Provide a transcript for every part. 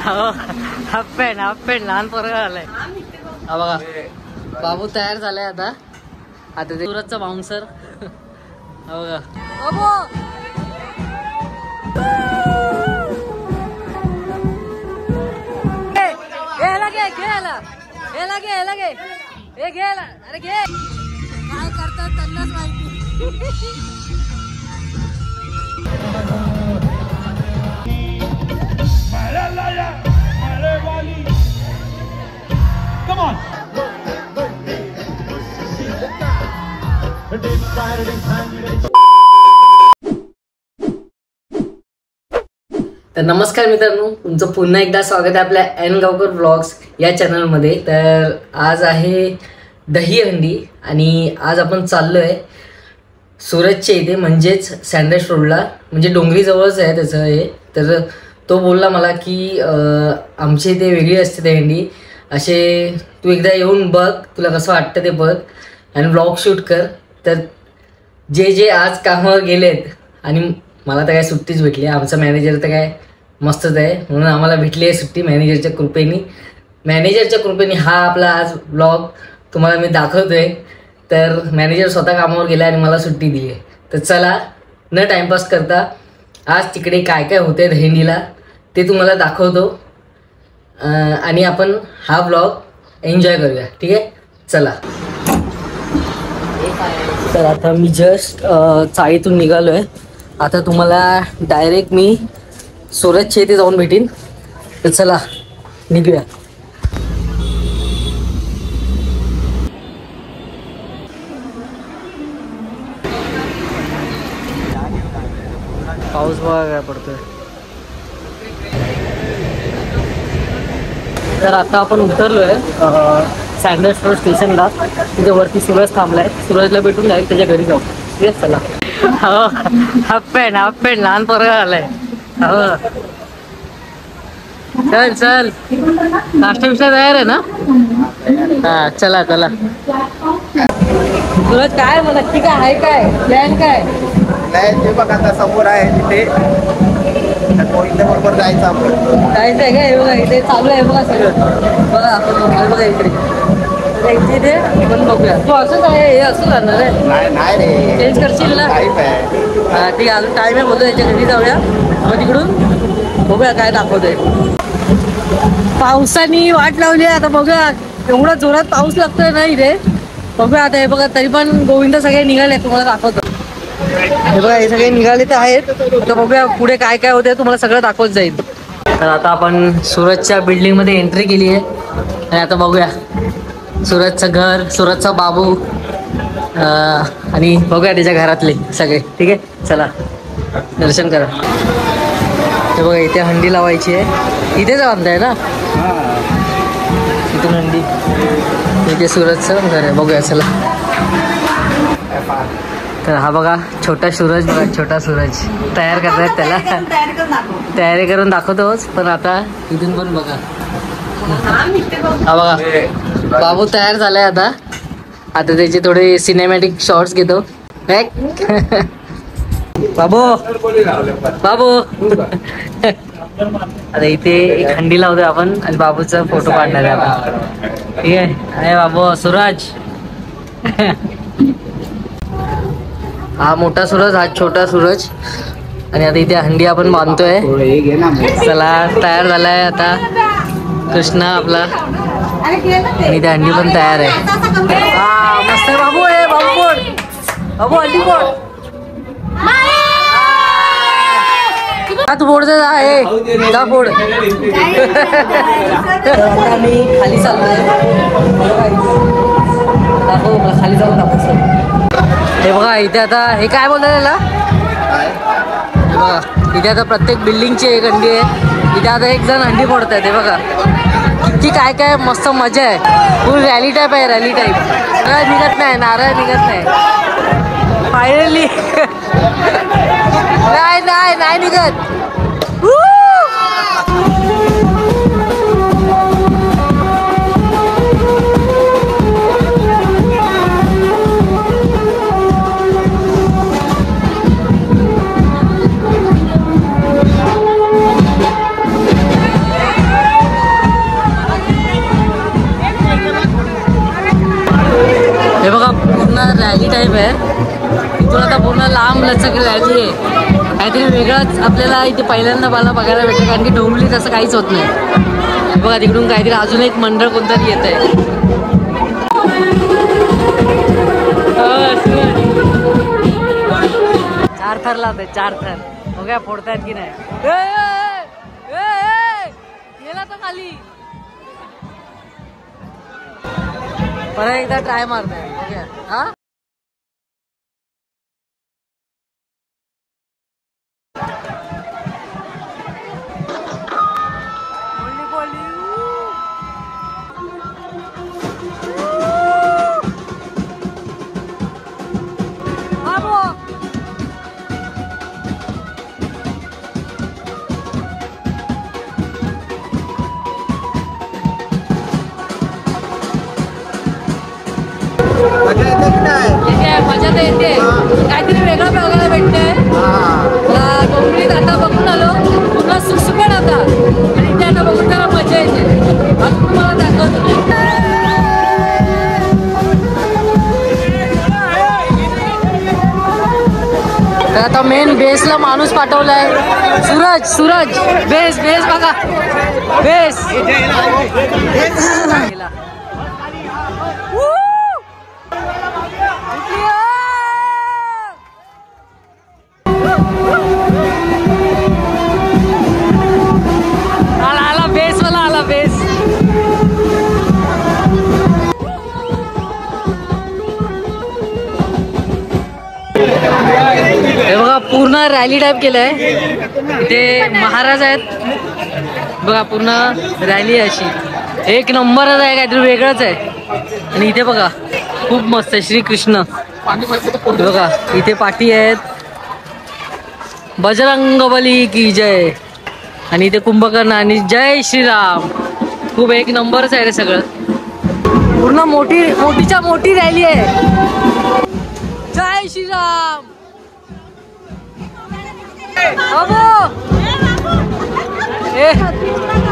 Half pant लहान पोरगा आलाय. हा बघा बाबू तयार झालाय आता. आता ते सुरतचा बाउन्सर. हा बघा अरे घे काय करतात त्यांनाच माहिती. Come on. तर नमस्कार मित्रांनो, तुमचं पुन्हा एकदा स्वागत आहे आपल्या एन गावकर व्लॉग्स या चॅनलमध्ये. तर आज आहे दहीहंडी आणि आज आपण चाललो आहे सुरतच्या इथे, म्हणजेच सँडल्स रोडला, म्हणजे डोंगरीजवळच आहे त्याचं हे. तर तो बोलला मला की आमच्या इथे वेगळी असते दहीहंडी, असे तू एकदा येऊन बघ, तुला कसं वाटतं ते बघ आणि व्लॉग शूट कर. तर जे आज कामावर गेलेत, आणि मला तर काय सुट्टीच भेटली, आमचा मॅनेजर तर काय मस्तच आहे, म्हणून आम्हाला भेटली आहे सुट्टी मॅनेजरच्या कृपेने. हा आपला आज व्लॉग तुम्हाला मी दाखवतोय. तर मॅनेजर स्वतः कामावर गेला आणि मला सुट्टी दिली आहे. तर चला न टाइमपास करता आज तिकडे काय काय होते दहीहंडीला ते तुम्हाला दाखवतो आणि आपण हा व्लॉग एन्जॉय करूया. ठीक आहे, चला. तर आता मी जस्ट चाळीतून निघालो आहे. आता तुम्हाला डायरेक्ट मी सुरतच्या इथे जाऊन भेटीन. तर चला निघूया. पाऊस बघा काय पडतोय. तर आता आपण उतरलोय सँडल्स रोड स्टेशनला. तिथे वरती सूरज थांबलाय. सूरजला भेटून डायरेक्ट त्याच्या घरी जाऊ. येस चला. हो हाफ पॅन्ट लहान पोरगा आलाय. हो चल नाश्ता विषय तयार आहे ना. हा चला. सूरज काय मला नक्की काय आहे, काय प्लॅन काय? ते बघ आता समोर आहे तिथे बरोबर जायचं आपण. जायचं आहे का? हे बघा इथे चालू आहे बघा सगळं. बघा आपण बघा इकडे इथे आपण बघूया. तू असंच आहे, हे असं जाणार आहे? नाही रे, चेंज करशील ना? हा ठीक आहे, अजून टाईम आहे. बोलतो त्याच्या घरी जाऊया, मग तिकडून बघूया काय दाखवतोय. पावसाने वाट लावली आहे आता. बघूया एवढा जोरात पाऊस लागतोय ना इथे. बघूया आता. हे बघा तरी पण गोविंद सगळे निघाले, तुम्हाला दाखवतो. हे बघा हे सगळे निघाले तर आहेत. तर बघूया पुढे काय काय होते, तुम्हाला सगळं दाखवत जाईल. तर आता आपण सुरतच्या बिल्डिंगमध्ये एंट्री केली आहे आणि आता बघूया सुरतचं घर, सुरतचा बाबू आणि बघूया त्याच्या घरातले सगळे. ठीक आहे, चला दर्शन करा. हे बघा इथे हंडी लावायची आहे. इथेच बांधताय ना, इथून हंडी. इथे सुरतचं घर आहे. बघूया चला. तर हा बघा छोटा सूरज, बघा छोटा सूरज तयार करतायत त्याला. तयारी करून दाखवतोच, पण आता इथून पण बघा. हा बघा बाबू तयार झालाय आता. आता त्याचे थोडे सिनेमॅटिक शॉट्स घेतो. बाबू आता इथे एक हंडी लावतोय आपण आणि बाबूचा फोटो काढणार आहे आपण. ठीक आहे. अरे बाबू सूरज. हा मोठा सूरज, हा छोटा सूरज. आणि आता इथे हंडी आपण बांधतोय. चला तयार झालाय आता कृष्णा आपला, आणि त्या हंडी पण तयार आहे. हा मस्त आहे बाबू. आहे बाबू फोड, बाबू हंडी फोड. हा तू फोड जा फोड. आता मी खाली चाललोय. दाखव मला खाली जाऊन दाखव. हे बघा इथे आता हे काय बोलतात त्याला. बघा इथे आता प्रत्येक बिल्डिंगची एक हंडी आहे. इथे आता एक जण हंडी फोडत आहे. ते बघा किती काय काय मस्त मजा आहे. फुल रॅली टाईप आहे, रॅली टाईप. निघत नाही, नारळ निघत नाही फायनली. नाही निघत. रॅली टाईप आहे. इथून आता पूर्ण लांब लचक रॅली आहे. काहीतरी वेगळंच आपल्याला इथे पहिल्यांदा मला बघायला भेटतं, कारण की डोंबलीत असं काहीच होत नाही. बघा तिकडून काहीतरी अजून एक मंडळ कोणतरी येत आहे. चार थर लावत, 4 थर. बघा फोडतायत की नाही. गेला तो खाली. परत एकदा ट्राय मारताय. बघा हा मजा तर येते. काहीतरी वेगळं बघायला भेटतंय. डोंगरीत आता बघून आलो, पुन्हा सुसुकट आता, आणि ते आता बघून त्याला मजा येते. अजून तुम्हाला दाखवतो. तर आता मेन बेसला माणूस पाठवलाय. सूरज बेस बघा. बेस हे बघा पूर्ण रॅली टाईप केलंय. इथे महाराज आहेत बघा. पूर्ण रॅली अशी एक नंबरच आहे, काहीतरी वेगळंच आहे. आणि इथे बघा खूप मस्त आहे. श्रीकृष्ण बघा इथे पाठी आहेत. बजरंगबली की जय. आणि इथे कुंभकर्ण आणि जय श्रीराम. खूप एक नंबरच आहे रे सगळं. पूर्ण मोठीच्या मोठी रॅली आहे. जय श्रीराम.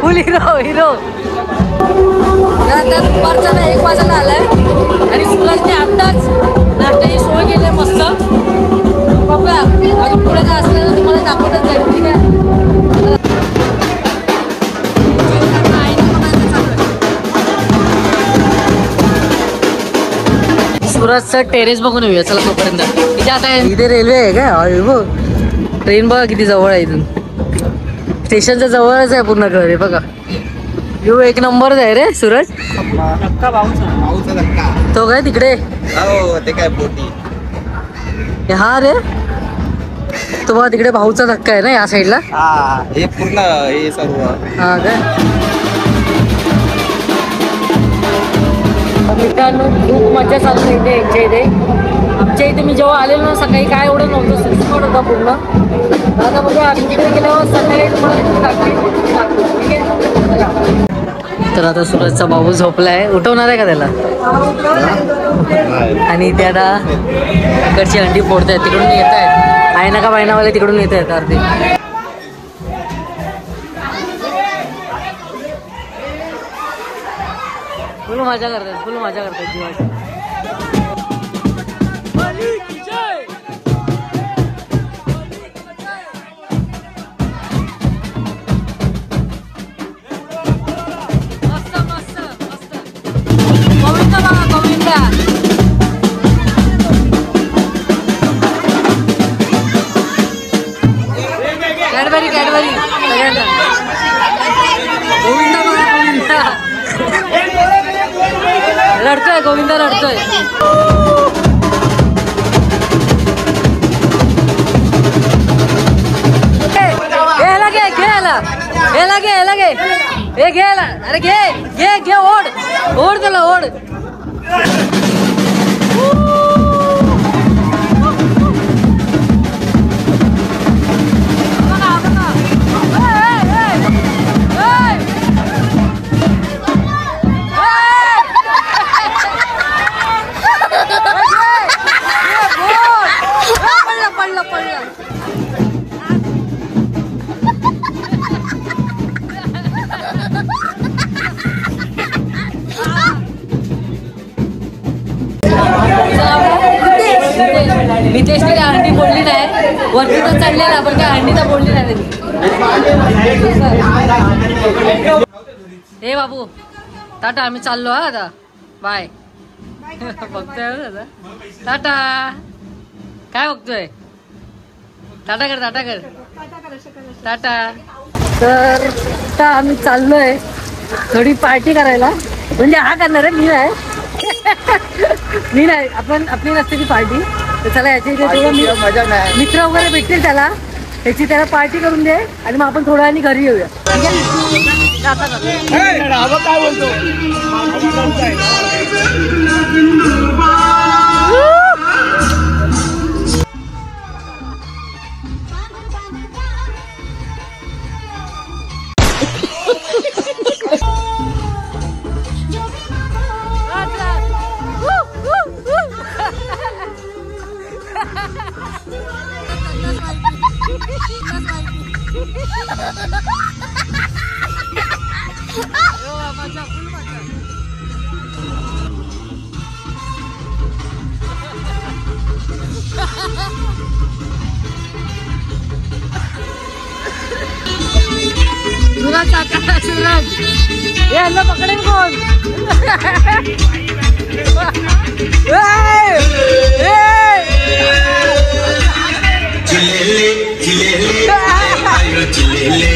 Full hero. दुपारचा 1 वाजायला आलाय आणि सुरजने आत्ताच नाश्त्याची सोय केली मस्त. बघूया अजून पुढे काय असलं तर तुम्हाला दाखवतच जाईल. ठीक आहे. सुरजचं टेरेस बघून येऊया चला तोपर्यंत. इथे आता इथे रेल्वे आहे का? ट्रेन बघा किती जवळ आहे. इथून स्टेशनच्या जवळच आहे पूर्ण घर आहे बघा. व्ह्यू एक नंबरच आहे रे. सूरज तो काय तिकडे हा रे. तो बघा तिकडे भाऊचा धक्का आहे ना या साईडला. हे पूर्ण हे सर्व हा काय. मित्रांनो खूप मजा चालू इथे यांच्या इथे. आमच्या इथे मी जेव्हा आलेलो ना सकाळी काय एवढं नव्हतं, सुसुकट होता पूर्ण. आता बघा आम्ही तिकडे गेल्यावर सकाळी तर आता सूरजचा भाऊ झोपलाय. उठवणार आहे का त्याला? आणि ते आता इकडची अंडी फोडतायत. तिकडून येत आहेत आयना का बायनावाले तिकडून येत आहेत अर्धे. फुल मजा करतात जीवाची. कॅडबरी सगळ्यांना गोविंदा रडतोय. गोविंदा रडतोय. अरे घे ओढ त्याला ओढ. वरती तर चढलेला पण काय हंडी तर बोलली नाही त्यांनी. हे बाबू टाटा आम्ही चाललो हा आता बाय. बघतोय टाटा काय बघतोय टाटा कर टाटा कर टाटा. तर आता आम्ही चाललोय थोडी पार्टी करायला. म्हणजे हा करणार आहे मी नाही मी नाही आपण आपली नसते ती पार्टी. तर चला याची मित्र वगैरे भेटतील त्याला त्याची त्याला पार्टी करून दे आणि मग आपण थोड्या वेळाने घरी येऊया. काय बोलतो सूरज ये अल्लाह पकड़े कौन चिलेले चिलेले आयो चिलेले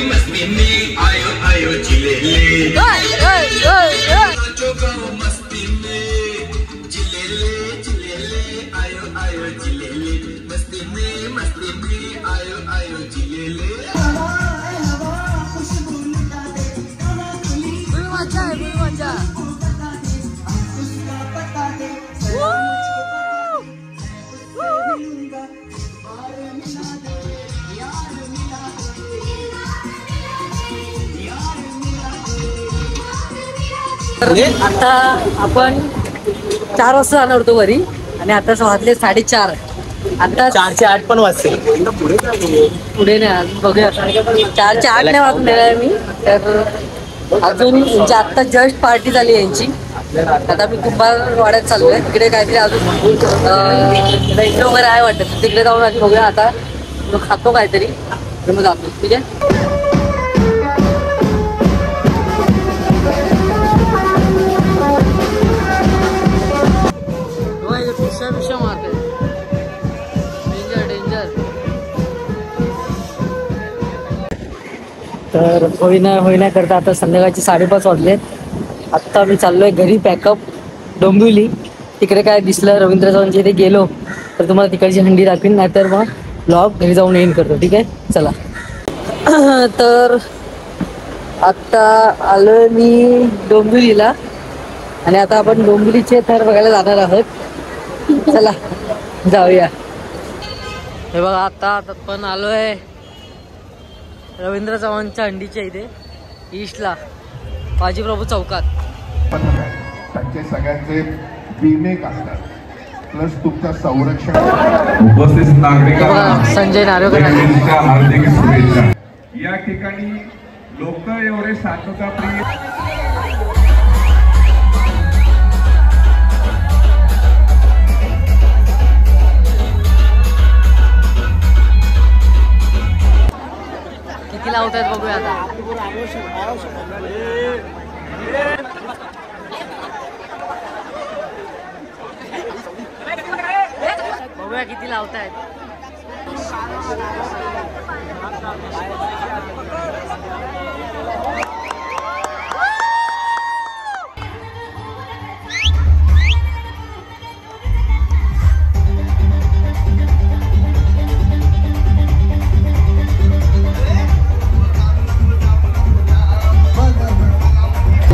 मस्ती में आयो आयो चिलेले मस्ती में चिलेले चिलेले आयो आयो चिलेले मस्ती में आयो आयो चिलेले. मजा आहे मजा. आता आपण 4 वाजता जाणार होतो घरी आणि आता वाजले 4:30. आता 4:08 पण वाजते पुढे नाही बघूया 4:08 नाही वाजून देणार मी. तर अजून म्हणजे आता जस्ट पार्टी झाली यांची. आता मी कुंभारवाड्यात चाललोय तिकडे काहीतरी अजून रेंट वगैरे आहे वाटतं तिकडे जाऊन आधी बघूया. आता खातो काहीतरी मग जातो ठीक आहे. पिशा मारते डेंजर डेंजर. तर होईना करता आता संध्याकाळचे 5:30 वाजलेत. आत्ता मी चाललोय घरी पॅकअप डोंबिवली. तिकडे काय दिसलं रवींद्र चव्हाणच्या इथे गेलो तर तुम्हाला तिकडची हंडी दाखवीन नाहीतर मग ब्लॉग घरी जाऊन एंड करतो ठीक आहे चला. तर आत्ता आलोय मी डोंबिवलीला आणि आता आपण डोंबिवलीचे थर बघायला जाणार आहोत. चला जाऊया. हे बघा आता पण आलोय रवींद्र चव्हाणच्या हंडीच्या इथे ईस्टला बाजीप्रभू चौकात. त्यांचे सगळ्यांचे विमे काढतात प्लस तुमच्या संरक्षण. उपस्थित नागरिकांना संजय नार्वेकर हार्दिक शुभेच्छा. या ठिकाणी लोक एवढे शांतताप्रिय किती लावत आहेत बघूया आता. बघूया किती लावतायत.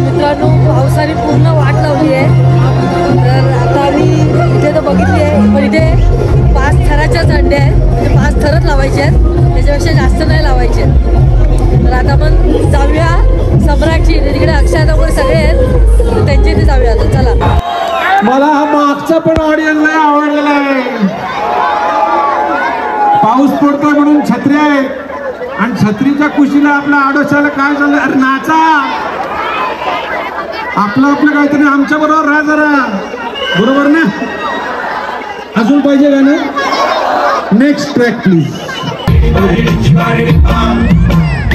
मित्रांनो पावसाने पूर्ण वाट लावली आहे. तर आता आम्ही इथे तर बघितली आहे पण इथे 5 थराच्या झंडे आहेत म्हणजे 5 थरच लावायचे आहेत त्याच्यापेक्षा जास्त नाही लावायचे. तर आता आपण जाऊया सम्राटची तिकडे अक्षय वगैरे सगळे आहेत तर त्यांच्या इथे जाऊया आता चला. मला हा मागचा पण ऑडियन्स नाही आवडलेला आहे. पाऊस पडतोय म्हणून छत्री आहे आणि छत्रीच्या कुशीला आपल्या आडोशाला काय झालं. अरे नाचा आपलं काहीतरी आमच्या बरोबर राहा जरा. बरोबर ना? अजून पाहिजे गाणं? Next track please.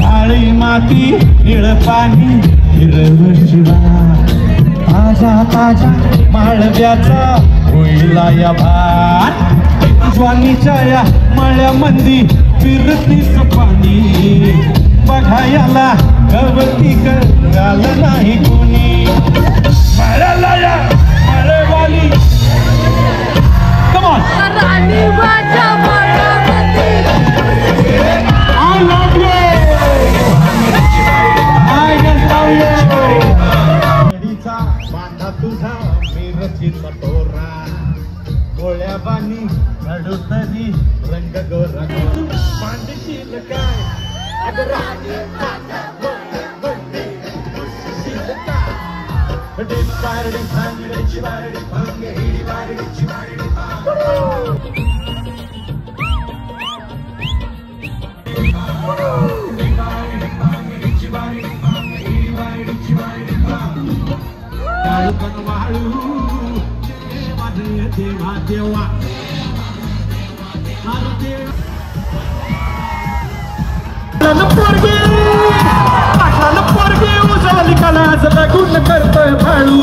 काळी माती निळ पाणी हिरवं शिवा ताजा ताजा माळव्याचा होईला या भात ज्वानीच्या या मळ्यामंदी फिरतीस पाणी बघायला गवती कराल नाही कोणी मळ्याला या मळेवाली come on I love you. I just love you. कडीचा बांधा तुझा मिरचीचा तोरा गोळ्या बानी नडुतरी रंग गोरा मांडशील काय अगं राणी देवा देवा पोरगे उजळा लिकाला गुण करतोय भाळू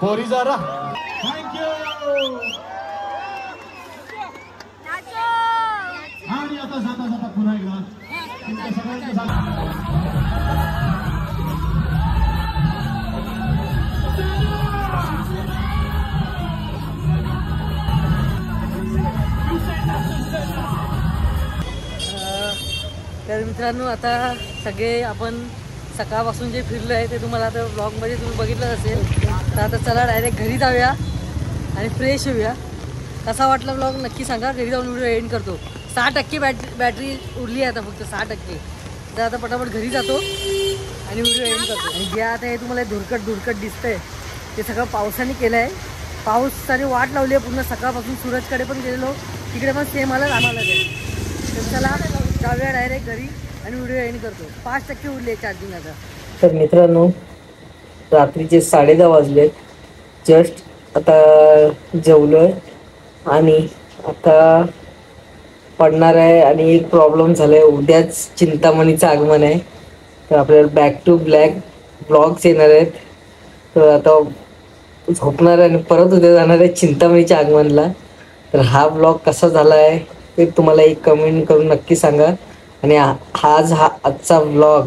पोरी जरा थँक्यू आणि आता जाता जाता पुन्हा एकदा तुमच्या सगळ्यांचं तर मित्रांनो आता सगळे आपण सकाळपासून जे फिरलो आहे ते तुम्हाला आता ब्लॉगमध्ये तुम्ही बघितलं असेल. तर आता चला डायरेक्ट घरी जाऊया आणि फ्रेश होऊया. कसा वाटला ब्लॉग नक्की सांगा. घरी जाऊन व्हिडिओ एंड करतो. 6% बॅटरी उरली आहे आता फक्त 6%. तर आता पटापट घरी जातो आणि व्हिडिओ एंड करतो. आणि जे आता हे तुम्हाला धुरकट दिसतंय ते सगळं पावसाने केलं आहे. पावसाने वाट लावली आहे पूर्ण. सकाळपासून सूरजकडे पण गेलेलो तिकडे पण सेम आलं आम्हाला ते. तर चला जाऊया डायरेक्ट घरी आणि व्हिडिओ एंड करतो. 5% उरले चार्जिंग आता. तर मित्रांनो रात्रीचे 10:30 वाजले. जस्ट आता जेवलोय आणि आता पडणार आहे. आणि एक प्रॉब्लेम झाला आहे. उद्याच चिंतामणीचं आगमन आहे. तर आपल्याला बॅक टू ब्लॅक ब्लॉग्स येणार आहेत. तर आता झोपणार आहे आणि परत उद्या जाणार आहे चिंतामणीच्या आगमनला. तर हा ब्लॉग कसा झाला आहे ते तुम्हाला एक कमेंट करून नक्की सांगा. आणि आजचा व्लॉग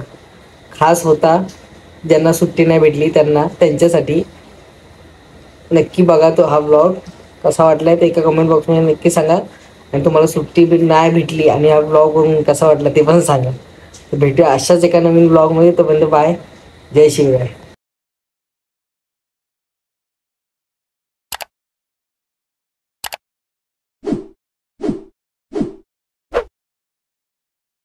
खास होता. ज्यांना सुट्टी नाही भेटली त्यांच्यासाठी नक्की बघा तो हा व्लॉग. कसा वाटला ते एका कमेंट बॉक्समध्ये नक्की सांगा. आणि तुम्हाला सुट्टी नाही भेटली आणि हा व्लॉग बघून कसा वाटला ते पण सांगा. तर भेटूया अशाच एका नवीन व्लॉगमध्ये. तोपर्यंत बाय. जय शिवराय.